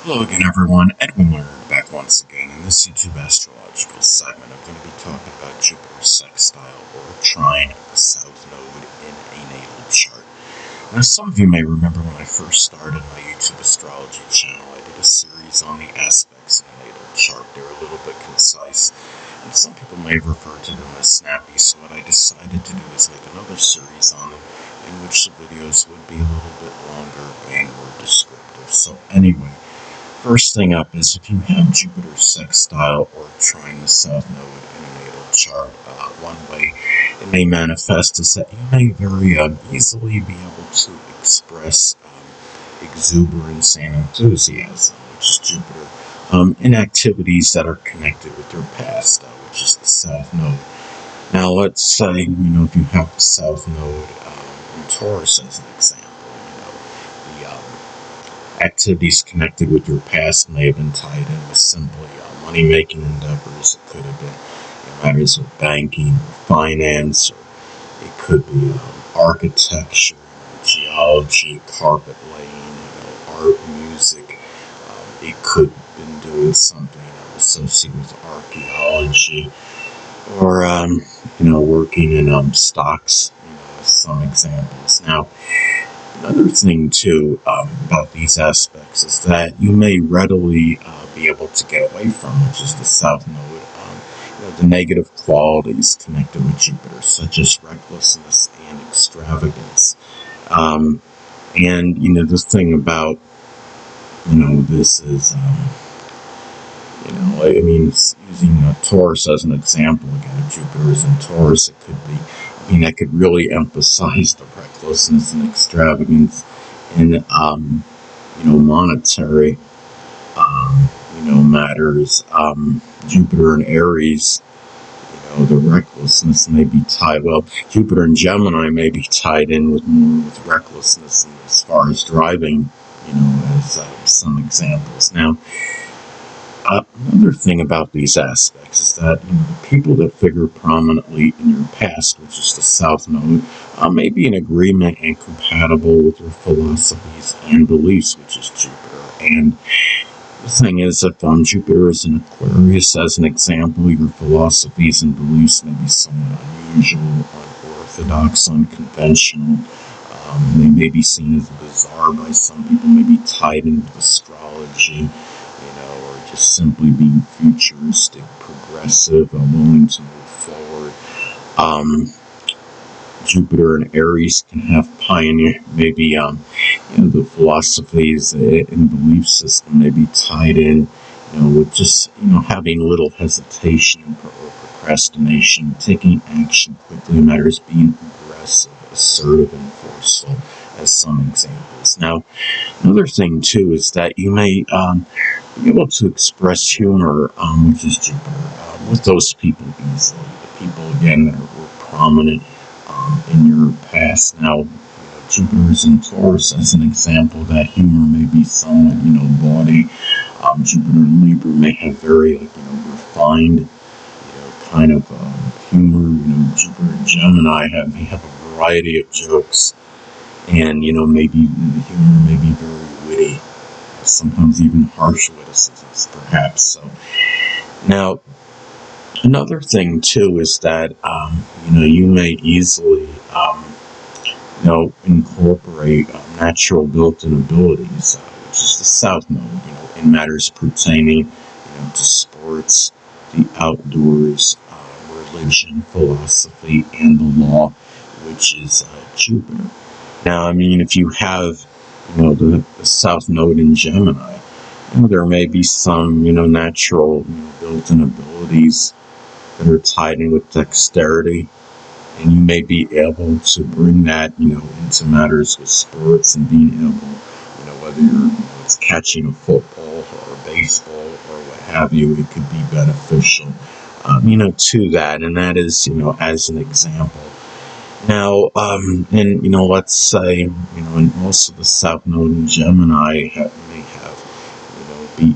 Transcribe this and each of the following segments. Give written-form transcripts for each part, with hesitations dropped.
Hello again, everyone. Edwin Leonard back once again. In this YouTube astrological segment, I'm going to be talking about Jupiter's sextile or trine at the south node in a natal chart. Now, some of you may remember when I first started my YouTube astrology channel, I did a series on the aspects in the natal chart. They were a little bit concise, and some people may refer to them as snappy, so what I decided to do is make another series on them in which the videos would be a little bit longer and more descriptive. So anyway, first thing up is if you have Jupiter sextile or trine the south node in a natal chart, one way it may manifest is that you may very easily be able to express exuberance and enthusiasm, which is Jupiter, in activities that are connected with your past, which is the south node. Now, let's say, if you have the south node in Taurus as an example, the activities connected with your past may have been tied in with simply money-making endeavors. It could have been matters of banking or finance, or it could be architecture, geology, carpet laying, art, music. It could have been doing something associated with archaeology, or working in stocks. Some examples. Now, another thing too about these aspects is that you may readily be able to get away from, which is the south node, the negative qualities connected with Jupiter, such as recklessness and extravagance. And the thing about this is using Taurus as an example, again, if Jupiter is in Taurus, it could be, that could really emphasize the recklessness and extravagance in, monetary, matters. Jupiter in Aries, the recklessness may be tied, Jupiter in Gemini may be tied in with more with recklessness as far as driving, as some examples. Now, another thing about these aspects is that the people that figure prominently in your past, which is the south node, may be in agreement and compatible with your philosophies and beliefs, which is Jupiter. And the thing is, if Jupiter is in Aquarius, as an example, your philosophies and beliefs may be somewhat unusual, unorthodox, unconventional. They may be seen as bizarre by some people, maybe tied in with astrology, or just simply being futuristic, progressive, willing to move forward. Jupiter and Aries can have pioneer, maybe the philosophies and belief system may be tied in, with just having little hesitation or procrastination, taking action quickly matters, being aggressive, assertive, and forceful, as some examples. Now, another thing too is that you may be able to express humor, which is Jupiter, with those people easily. The people again that were prominent in your past. Now, Jupiter is in Taurus as an example. That humor may be somewhat, bawdy. Jupiter in Libra may have very, refined, kind of humor. Jupiter in Gemini may have a variety of jokes, and maybe the humor may be very witty, sometimes even harsh witticisms, perhaps. So, now, another thing too is that you may easily incorporate natural built-in abilities, which is the south node, in matters pertaining to sports, the outdoors, religion, philosophy, and the law, which is Jupiter. Now, if you have the south node in Gemini, there may be some natural built-in abilities that are tied in with dexterity, and you may be able to bring that into matters with sports and being able, whether it's catching a football or a baseball or what have you, it could be beneficial to that. And that is as an example. Now, let's say and also the south node in Gemini may have be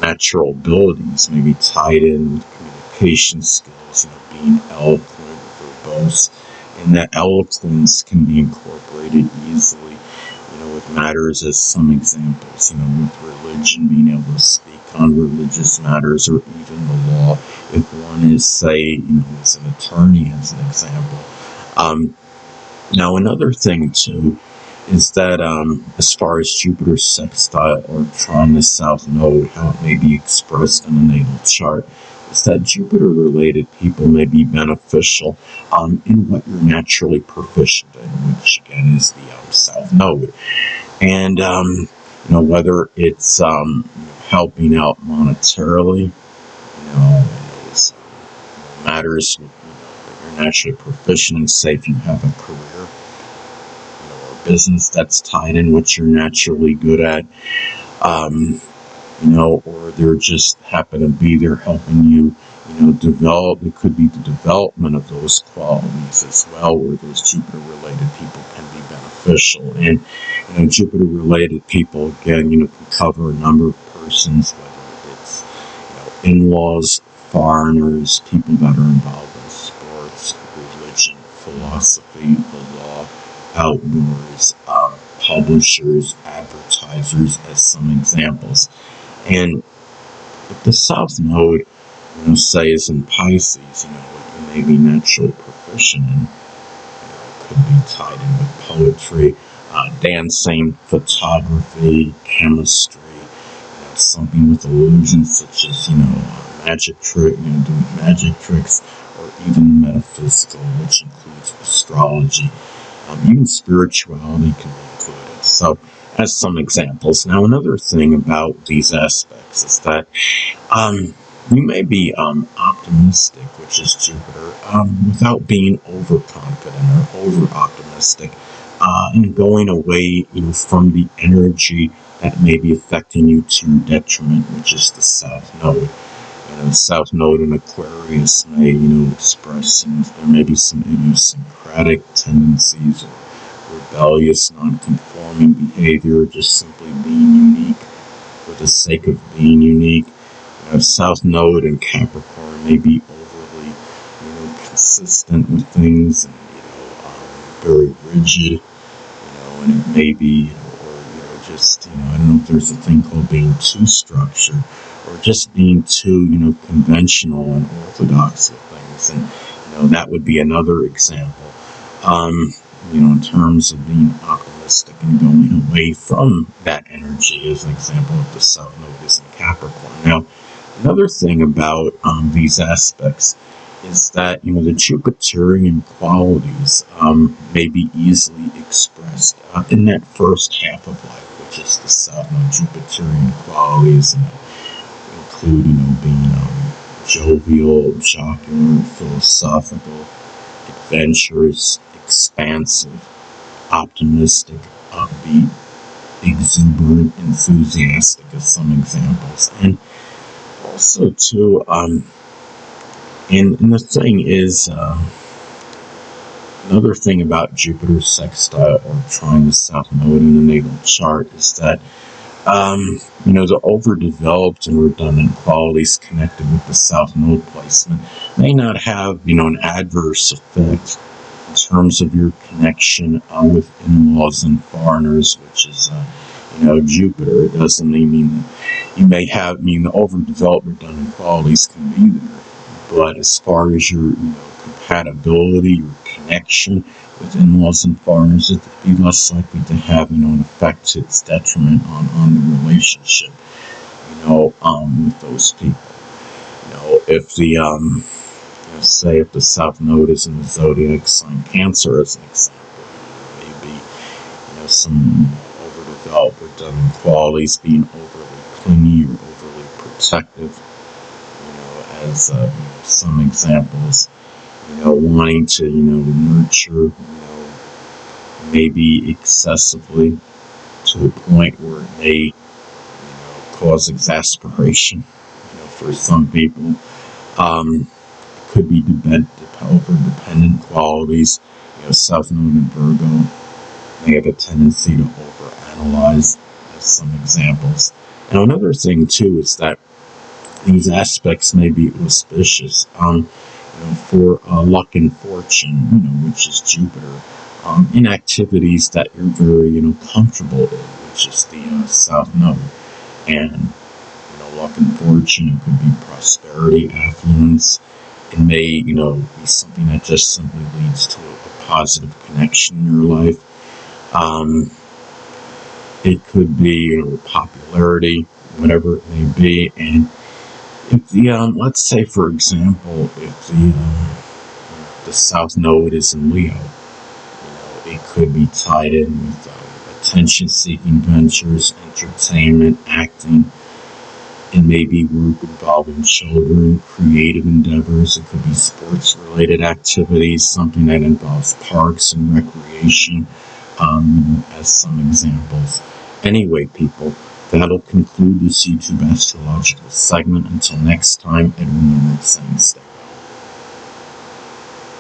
natural abilities, maybe tied in with communication skills, being eloquent, verbose, and that eloquence can be incorporated easily, with matters as some examples, with religion, being able to speak on religious matters, or even the law. If one is, say, is an attorney, as an example. Now, another thing, too, is that as far as Jupiter's sextile or trine the South Node, how it may be expressed in a natal chart, is that Jupiter-related people may be beneficial in what you're naturally proficient in, which, again, is the South Node. And, whether it's helping out monetarily, in those matters that you're naturally proficient in, say if you have a career, or business that's tied in what you're naturally good at, or they're just happen to be there helping you, develop. It could be the development of those qualities as well, where those Jupiter-related people can be beneficial. And, Jupiter-related people, again, can cover a number of persons, whether it's, in-laws, foreigners, people that are involved in sports, religion, philosophy, the law, outdoors, publishers, advertisers, as some examples. And if the South Node, say is in Pisces, what you may be naturally proficient in, could be tied in with poetry, dancing, photography, chemistry, something with illusions such as, magic doing magic tricks, or even metaphysical, which includes astrology. Even spirituality can be included. So, as some examples. Now, another thing about these aspects is that you may be optimistic, which is Jupiter, without being overconfident or over-optimistic, and going away, from the energy that may be affecting you to your detriment, which is the South Node. The South Node in Aquarius may, express, there may be some idiosyncratic tendencies or rebellious, non-conforming behavior, just simply being unique for the sake of being unique. South Node in Capricorn may be overly, consistent with things, and very rigid, and it may be, or just, I don't know if there's a thing called being too structured, or just being too, conventional and orthodox with things, and that would be another example. In terms of being optimistic and going away from that energy, as an example, if the South Node is in Capricorn. Now, another thing about these aspects is that, the Jupiterian qualities may be easily expressed in that first half of life, which is the South Node. Jupiterian qualities include, being jovial, jocular, philosophical, adventurous, expansive, optimistic, upbeat, exuberant, enthusiastic, as some examples. And also, too, and the thing is, another thing about Jupiter's sextile or trine the South Node in the natal chart is that, the overdeveloped and redundant qualities connected with the South Node placement may not have, an adverse effect in terms of your connection with in-laws and foreigners, which is, Jupiter. It doesn't mean that you may have, the overdeveloped redundant qualities can be there, but as far as your, compatibility, your connection with in-laws and foreigners, it would be less likely to have, an effect to its detriment on the relationship, with those people. If the, say if the South Node is in the zodiac sign Cancer, as an example, maybe, some overdeveloped, redundant qualities, being overly clingy or overly protective, as some examples, wanting to, nurture, maybe excessively to a point where it may, cause exasperation, for some people. Could be over-dependent qualities. South Node and Virgo may have a tendency to overanalyze, as some examples. Now, another thing, too, is that these aspects may be auspicious for luck and fortune, which is Jupiter. in activities that you're very, comfortable in, which is the South Node. And, luck and fortune, it could be prosperity, affluence. It may, be something that just simply leads to a positive connection in your life. It could be, popularity, whatever it may be. And if let's say, for example, if the South Node is in Leo, it could be tied in with attention-seeking ventures, entertainment, acting, and maybe work involving children, creative endeavors. It could be sports-related activities, something that involves parks and recreation, as some examples. Anyway, people, that'll conclude this YouTube astrological segment. Until next time, and remember, saying stay.